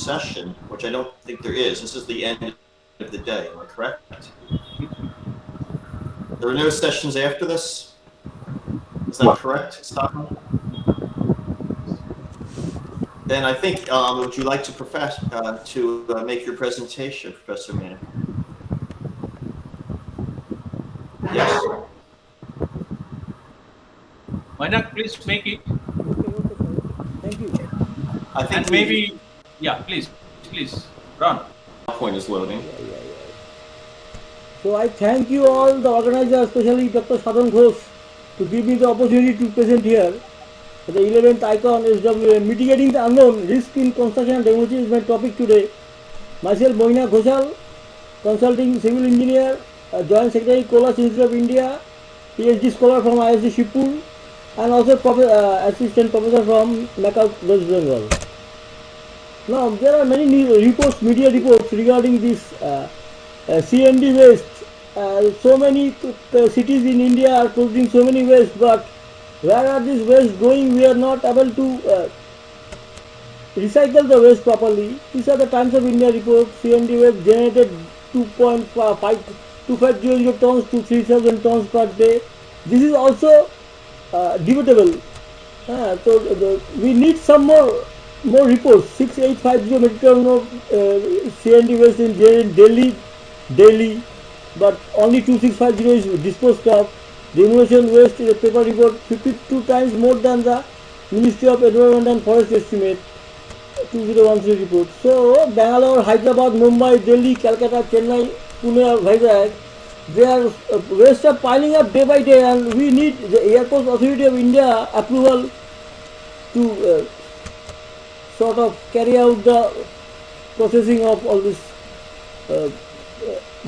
session, which I don't think there is. This is the end of the day. Am I correct? There are no sessions after this? Is that correct, Stockholm? Then I think, would you like to make your presentation, Professor Mann? Yes. Why not please make it? Thank you. I think And maybe, yeah, please, run. PowerPoint is loading. So I thank you all, the organizers, especially Dr. Sadhan Ghosh, to give me the opportunity to present here. The 11th icon SWA, mitigating the unknown, risk in construction and demolition is my topic today. Myself, Moina Ghoshal, consulting civil engineer, Joint Secretary, Kolas Institute of India, PhD scholar from ISD Shibpur, and also assistant professor from Macau, West Bengal. Now, there are many reports, media reports regarding this CND waste. So many cities in India are producing so many waste, but where are these waste going? We are not able to recycle the waste properly. These are the Times of India report. CND waste generated 2.500 tons to 3,000 tons per day. This is also debatable. So we need some more reports. 6850 metric ton of CND waste in daily, but only 2650 is disposed of. The demolition waste is a paper report 52 times more than the Ministry of Environment and Forest estimate 2013 report. So Bangalore, Hyderabad, Mumbai, Delhi, Calcutta, Chennai, Pune, Vizag, their waste are piling up day by day, and we need the Airports Authority of India approval to sort of carry out the processing of all this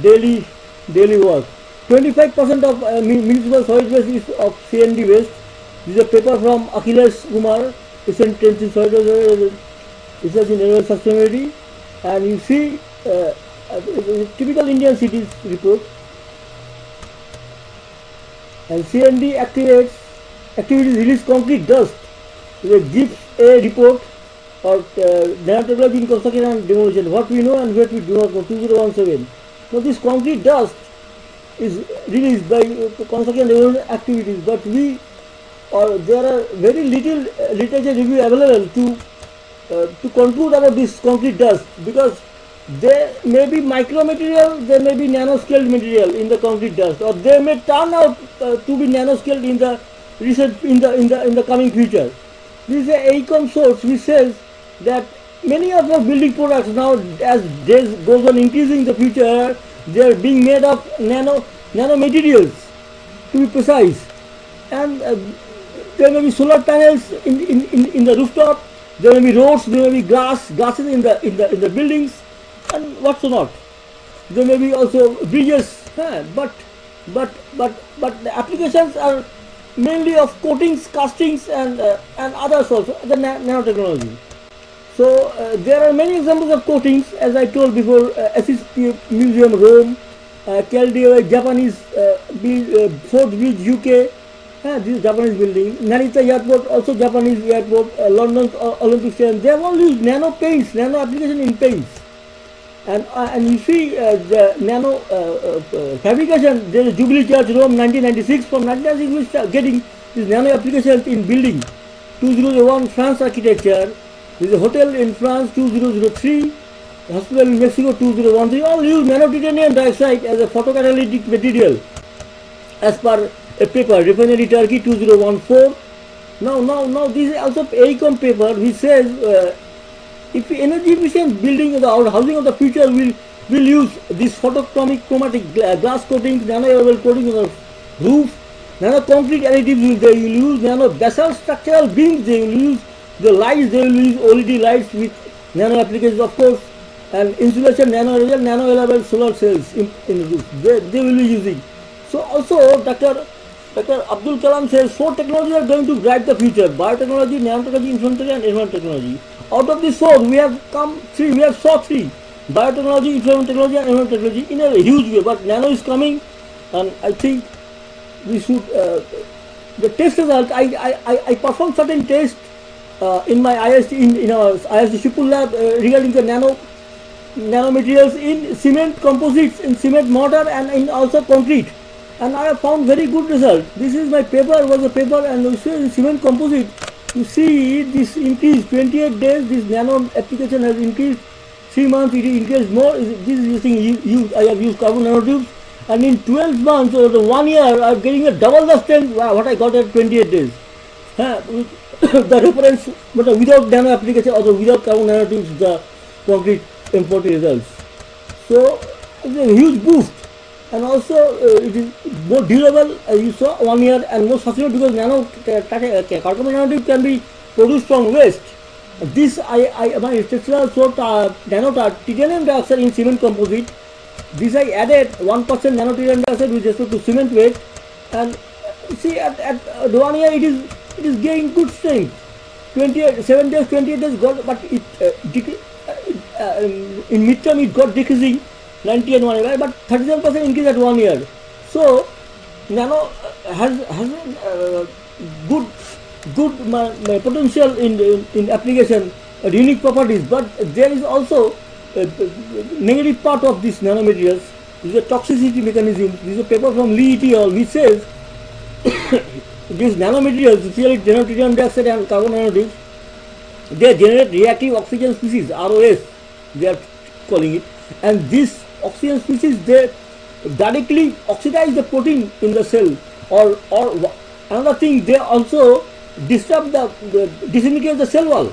daily work. 25% of municipal solid waste is of CND waste. This is a paper from Akhilesh Kumar, recent trends in solid waste research in environmental sustainability, and you see typical Indian cities report. And CND activities release concrete dust. It gives a report or nanotechnology in construction and demolition, what we know and what we do not know, 2017. So this concrete dust is released by construction and demolition activities, but there are very little literature review available to conclude about this concrete dust, because there may be micromaterial, there may be nanoscaled material in the concrete dust, or they may turn out to be nanoscaled in the in the coming future. This is a AECOM source which says that many of our building products now, as days goes on increasing the future, they are being made of nanomaterials, to be precise, and there may be solar panels in the rooftop, there may be roads, there may be glasses in the buildings, and what's not. There may be also bridges, but the applications are mainly of coatings, castings, and others also, the nanotechnology. So there are many examples of coatings, as I told before. SSP Museum, Rome, Caldera, Japanese, Fort Bridge, UK. This is Japanese building. Narita Airport, also Japanese airport. London Olympic Stadium. They have all used nano paints, nano application in paints. And you see the nano fabrication. There is Jubilee Church, Rome, 1996. From 1996, we start getting this nano application in building. 2001 France architecture. There is a hotel in France, 2003. Hospital in Mexico, 2013. All use nanotitanium dioxide as a photocatalytic material, as per a paper, Refinery Turkey, 2014. Now this is also AECOM paper which says if energy efficient building or housing of the future will use this chromatic glass coating, nano coating on the roof, nano concrete additives they will use, nano basalt structural beams they will use, the lights they will use OLED lights with nano applications, of course, and insulation nano level solar cells in the roof they will be using. So also Dr. Abdul Kalam says 4 technologies are going to drive the future: biotechnology, nanotechnology, information and environment technology. Out of these 4, we have saw 3: biotechnology, information technology and environment technology in a huge way. But nano is coming, and I think we should the test result. I performed certain tests in my IST in our IST Shipul lab regarding the nanomaterials in cement composites, in cement mortar, and in also concrete, and I have found very good result. This is my paper, was a paper, and you see in cement composite, you see this increase 28 days. This nano application has increased. 3 months it increased more. This is using I have used carbon nanotubes, and in 12 months or the 1 year I am getting a double the strength what I got at 28 days. The reference, but without nano application, also without carbon nanotubes, the concrete M40 results. So it's a huge boost, and also it is more durable, as you saw, 1 year, and more sustainable because carbon nanotube can be produced from waste. This my structural source titanium dioxide in cement composite. This I added 1% nanotitanium dioxide with respect to cement weight, and see at 1 year it is gaining good strength. 7 days, 28 days got, but it in midterm it got decreasing 90 and 1 year, but 37% increase at 1 year. So nano has good potential in application, unique properties, but there is also a negative part of this nanomaterials. This is a toxicity mechanism. This is a paper from Lee et al. Which says these nanomaterials, especially titanium dioxide and carbon nanotubes, they generate reactive oxygen species, ROS, they are calling it, and this oxygen species, they directly oxidize the protein in the cell, or another thing, they also disrupt disintegrate the cell wall,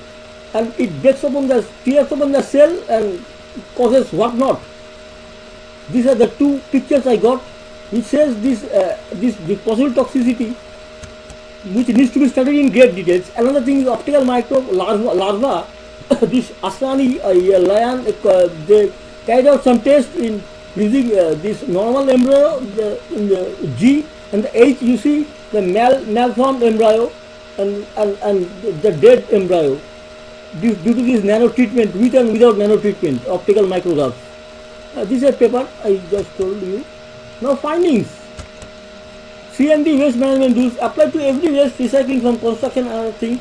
and it tears upon the cell and causes what not. These are the two pictures I got, which says this possible toxicity, which needs to be studied in great details. Another thing is optical microbe larva. This Asrani lion, they carried out some tests in using this normal embryo in the G, and the H, you see the malformed embryo and the dead embryo due to this nano treatment, with and without nano treatment, optical micrographs. This is a paper I just told you. Now findings. CND waste management rules apply to every waste recycling from construction and other things.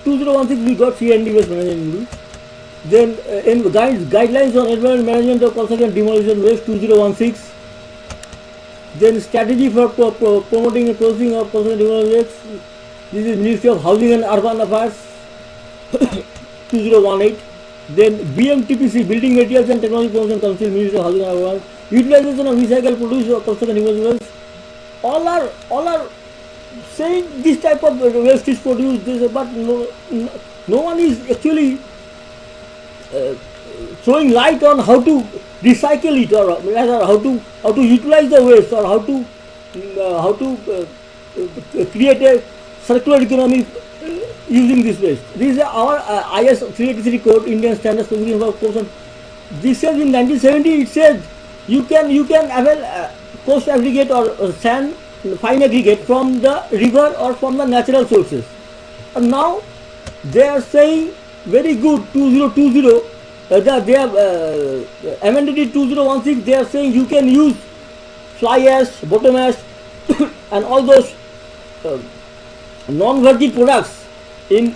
2016 we got CND waste management rules. Then in guidelines on environment management of construction demolition waste 2016. Then strategy for promoting and processing of construction demolition waste. This is Ministry of Housing and Urban Affairs 2018. Then BMTPC, Building Materials and Technology Promotion Council, Ministry of Housing and Urban Affairs. Utilization of recycled produce of construction demolition waste. All are saying this type of waste is produced, but no one is actually throwing light on how to recycle it, or rather how to utilize the waste, or how to create a circular economy using this waste. This is our IS 383 code, Indian Standards for Course. This says in 1970, it says you can avail coast aggregate or sand, fine aggregate from the river or from the natural sources. And now they are saying very good 2020. They have amended it 2016. They are saying you can use fly ash, bottom ash, and all those non-virgin products in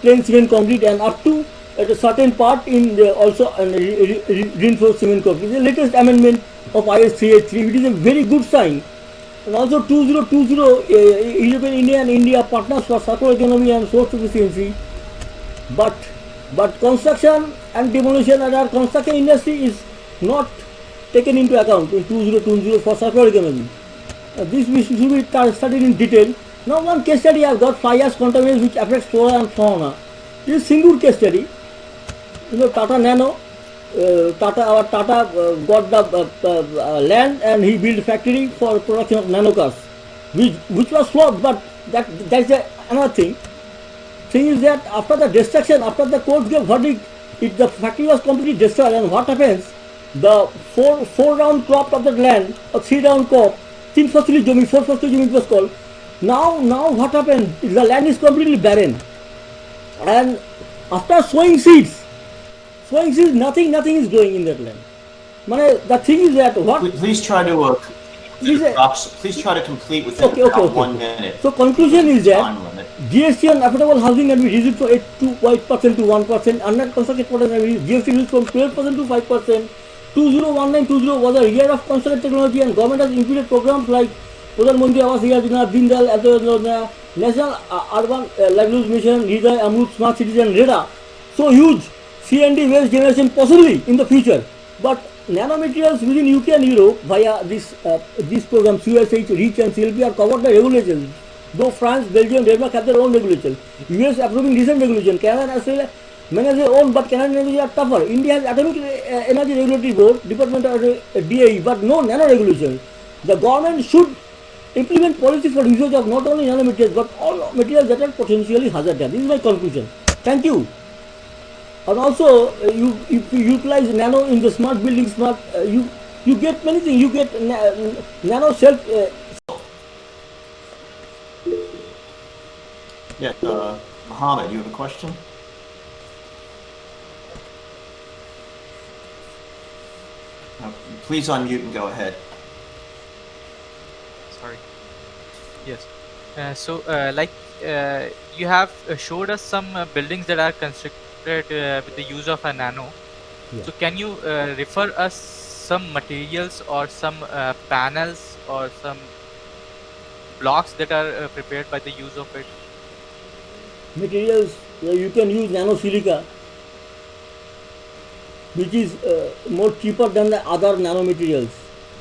plain cement concrete, and up to at a certain part in the also reinforced cement concrete. The latest amendment of IS 383, which is a very good sign. And also 2020 European Union and India partners for circular economy and source efficiency. But construction and demolition and our construction industry is not taken into account in 2020 for circular economy. This we should be studied in detail. Now one case study I have got fly ash contaminants which affects flora and fauna. This is single case study. You know, Tata Nano, Tata got the land, and he built a factory for production of nano cars, which was flawed, but that's another thing. Thing is that after the destruction, after the court gave verdict, the factory was completely destroyed, and what happens? The four round crop of that land, or 3 round crop, 4 fasli jumi it was called. Now what happened? The land is completely barren, and after sowing seeds, nothing is growing in that land. The thing is that what? Please try to Please, Please try to complete within Okay. about 1 minute. So conclusion is that Time limit. GST on affordable housing can be reduced from 8% to 1%. Under constructed products can be GST reduced from 12% to 5%. 2019-20 was a year of constructed technology, and government has included programs like Pradhan Mantri Awas Yojana, Deen Dayal Antyodaya Yojana, National Urban Livelihood Mission, Hriday Amrut, Smart Cities, and RERA. So huge C&D waste generation possibly in the future. But nanomaterials within UK and Europe via these programs USH, REACH and CLP are covered by regulations. Though France, Belgium, Denmark have their own regulations. US approving recent regulation. Canada and Australia manage their own, but Canadian regulations are tougher. India has Atomic Energy Regulatory Board, Department of DAE, but no nano regulation. The government should implement policies for usage of not only nanomaterials but all materials that are potentially hazardous. This is my conclusion. Thank you. And also, if you utilize nano in the smart building, you get many things. You get nano self. Yeah, Mohammed, you have a question? Please unmute and go ahead. Sorry. Yes. You have showed us some buildings that are constructed with the use of a nano. Yeah. So can you refer us some materials or some panels or some blocks that are prepared by the use of it? Materials, you can use nanosilica, which is more cheaper than the other nanomaterials.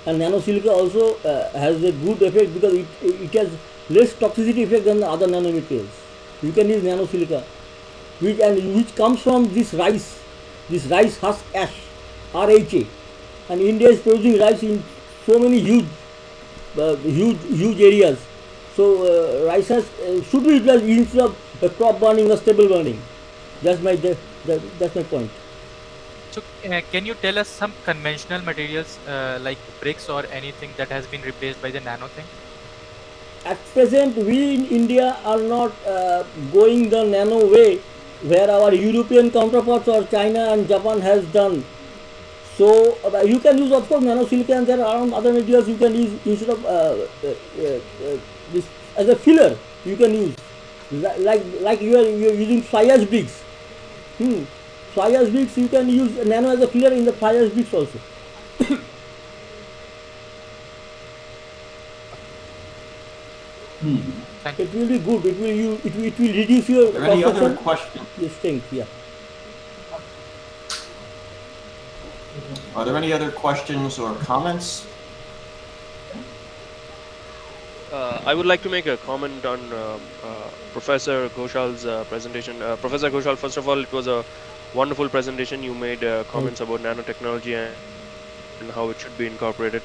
And nanosilica also has a good effect because it has less toxicity effect than the other nanomaterials. You can use nanosilica, which comes from this rice husk ash, RHA. And India is producing rice in so many huge areas. So rice husk should be utilized instead of crop burning or stable burning. That's my point. So can you tell us some conventional materials like bricks or anything that has been replaced by the nano thing? At present, we in India are not going the nano way where our European counterparts or China and Japan has done. So you can use, of course, nanosilica, and there are other materials you can use instead of this as a filler. You can use like you are using fly ash bricks. Fly ash bricks, you can use nano as a filler in the fly ash bricks also. Thank you. It will be good. It will reduce your Are there any other construction questions? strength. Yeah. Are there any other questions or comments? I would like to make a comment on Professor Ghoshal's presentation. Professor Ghoshal, first of all, it was a wonderful presentation. You made comments about nanotechnology and how it should be incorporated.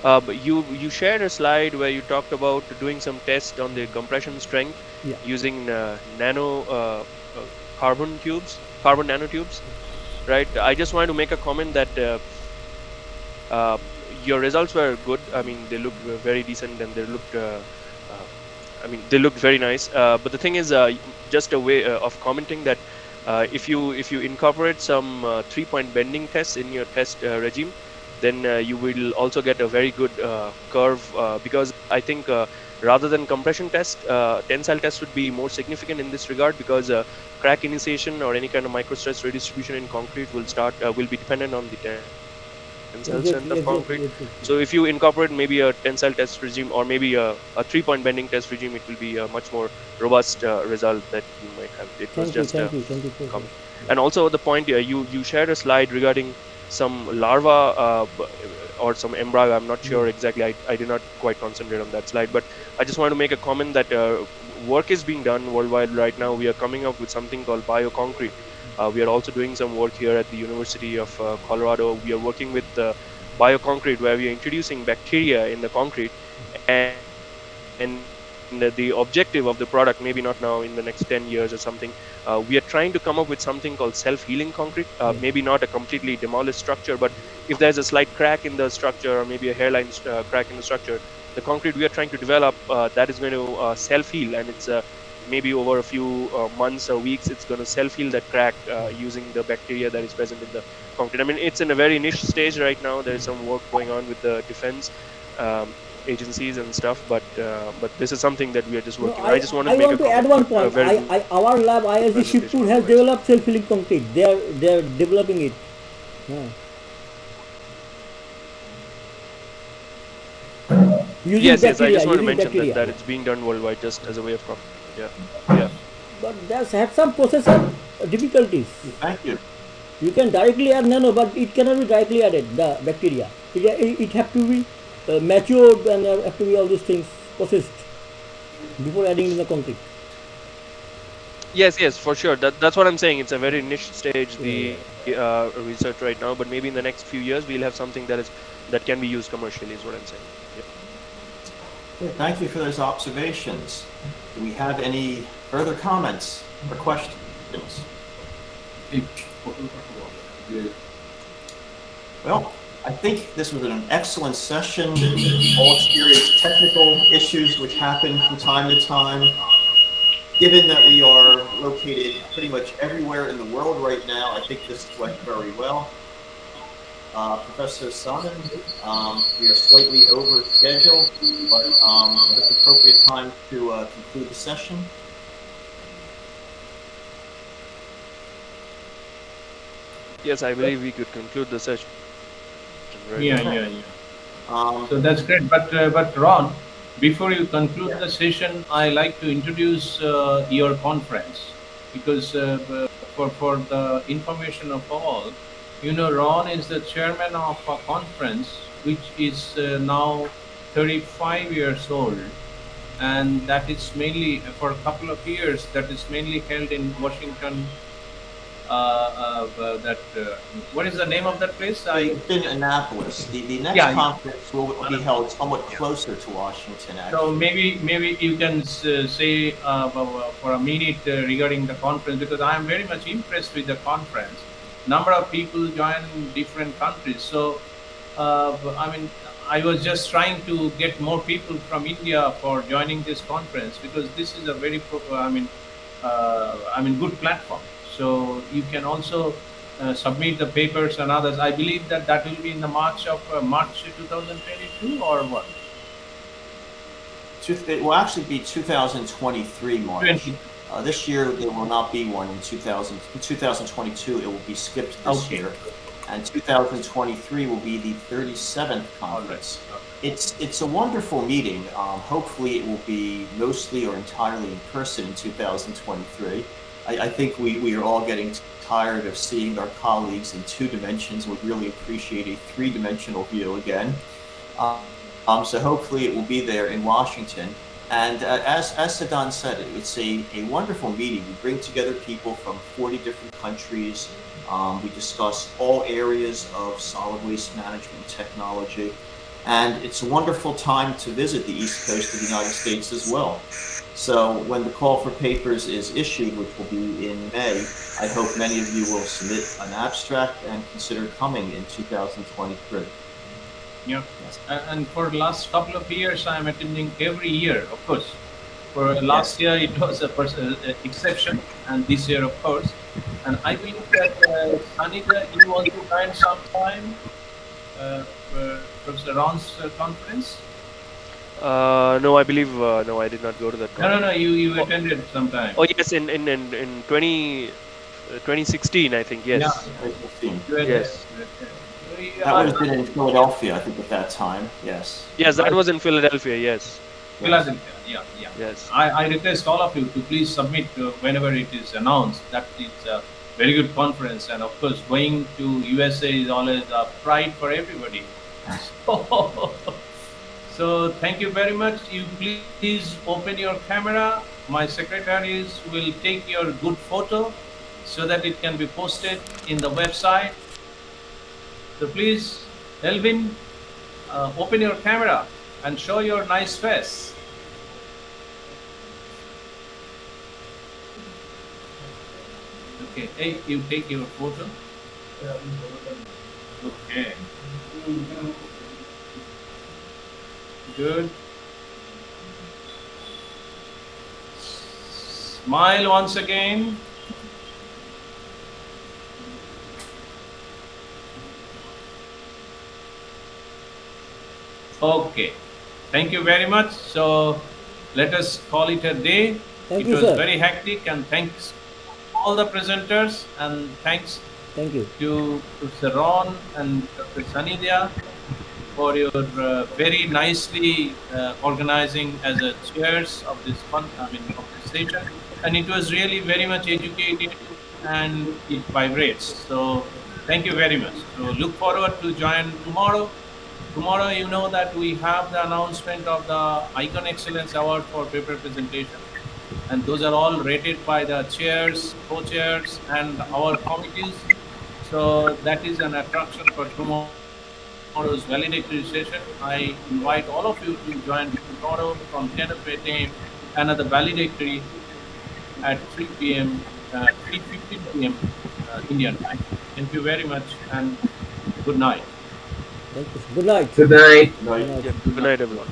But you shared a slide where you talked about doing some tests on the compression strength using nano carbon nanotubes, right? I just wanted to make a comment that your results were good. I mean, they looked very decent, and they looked very nice. But the thing is, just a way of commenting that if you incorporate some 3-point bending tests in your test regime, then you will also get a very good curve, because I think rather than compression test, tensile test would be more significant in this regard, because crack initiation or any kind of microstress redistribution in concrete will be dependent on the tensile strength of concrete. So if you incorporate maybe a tensile test regime or maybe a 3-point bending test regime, it will be a much more robust result that you might have. It was just Thank you. comment. And also the point you shared a slide regarding some larva or some embryo. I'm not sure exactly. I did not quite concentrate on that slide, but I just want to make a comment that work is being done worldwide right now. We are coming up with something called bioconcrete. We are also doing some work here at the University of Colorado. We are working with bioconcrete, where we are introducing bacteria in the concrete, and the objective of the product, maybe not now, in the next 10 years or something, we are trying to come up with something called self-healing concrete. Maybe not a completely demolished structure, but if there's a slight crack in the structure or maybe a hairline crack in the structure, the concrete we are trying to develop that is going to self-heal, and it's maybe over a few months or weeks, it's going to self-heal that crack using the bacteria that is present in the concrete. I mean, it's in a very niche stage right now. There is some work going on with the defense agencies and stuff, but this is something that we are just No, working on. I just want to I make want a to add comment, one but, point. very good Our lab, ISG presentation Shiptool, has otherwise. developed self-filling concrete. They are developing it. Yeah. Using Yes, I bacteria, just want to using mention bacteria. that it's being done worldwide just as a way of yeah. But that's had some processor difficulties. Thank you. You can directly add nano, but it cannot be directly added, the bacteria. It have to be matured and have to be all these things processed before adding in the concrete. Yes, for sure. That's what I'm saying. It's a very niche stage, the research right now, but maybe in the next few years we'll have something that can be used commercially. Is what I'm saying. Yeah. Thank you for those observations. Do we have any further comments or questions? Well, I think this was an excellent session. All experienced technical issues which happen from time to time. Given that we are located pretty much everywhere in the world right now, I think this went very well. Professor Saman, we are slightly over schedule, but it's appropriate time to conclude the session. Yes, I believe we could conclude the session. Right? Yeah. Um, So that's great. But Ron, before you conclude the session, I like to introduce your conference, because for the information of all, Ron is the chairman of a conference which is now 35 years old, and that is mainly for a couple of years. That is mainly held in Washington. What is the name of that place? It's in Annapolis. The next Yeah. conference will be held somewhat closer to Washington, So actually. maybe you can say for a minute regarding the conference, because I am very much impressed with the conference. Number of people join in different countries. So I was just trying to get more people from India for joining this conference, because this is a very good platform. So you can also submit the papers and others. I believe that will be in the March 2022 or what? It will actually be 2023 March. 20. This year there will not be one in 2022. It will be skipped this Okay. year, and 2023 will be the 37th conference. Okay. It's a wonderful meeting. Hopefully it will be mostly or entirely in person in 2023. I think we are all getting tired of seeing our colleagues in 2 dimensions. Would really appreciate a 3-dimensional view again. So hopefully it will be there in Washington. And as Sadan said, it's a wonderful meeting. We bring together people from 40 different countries. We discuss all areas of solid waste management technology. And it's a wonderful time to visit the East Coast of the United States as well. So when the call for papers is issued, which will be in May, I hope many of you will submit an abstract and consider coming in 2023. Yeah. Yes. And for the last couple of years, I am attending every year, of course. For last year, it was a exception, and this year, of course. And I believe that Sanita, you also joined sometime Professor Ron's conference. No, I believe no, I did not go to that conference. No, you attended sometime. Oh yes, in 2016, I think. Yes. You had- Yes. That would have been in Philadelphia, I think, at that time. Yes. Yes, that was in Philadelphia. Yes. Philadelphia. Yeah. Yes. I request all of you to please submit whenever it is announced. That is a very good conference, and of course, going to USA is always a pride for everybody. So thank you very much. You please open your camera. My secretaries will take your good photo so that it can be posted in the website. So please, Elvin, open your camera and show your nice face. Okay, hey, you take your photo. Okay. Good. Smile once again. Okay. Thank you very much. So let us call it a day. Thank It you, was sir. very hectic, and thanks all the presenters, and thanks Thank you. to Sir Ron and Dr. Sanidhya for your very nicely organizing as a chairs of this of this session, and it was really very much educative and it vibrates. So thank you very much. So look forward to join tomorrow. Tomorrow, you know that we have the announcement of the Icon Excellence Award for paper presentation, and those are all rated by the chairs, co-chairs, and our committees. So that is an attraction for tomorrow's valedictory session. I invite all of you to join tomorrow from 10 a.m. another valedictory at 3 p.m. 3:15 p.m. Indian time. Thank you very much and good night. Thank you. Good night. Good night. Right? Yeah, good night, everyone.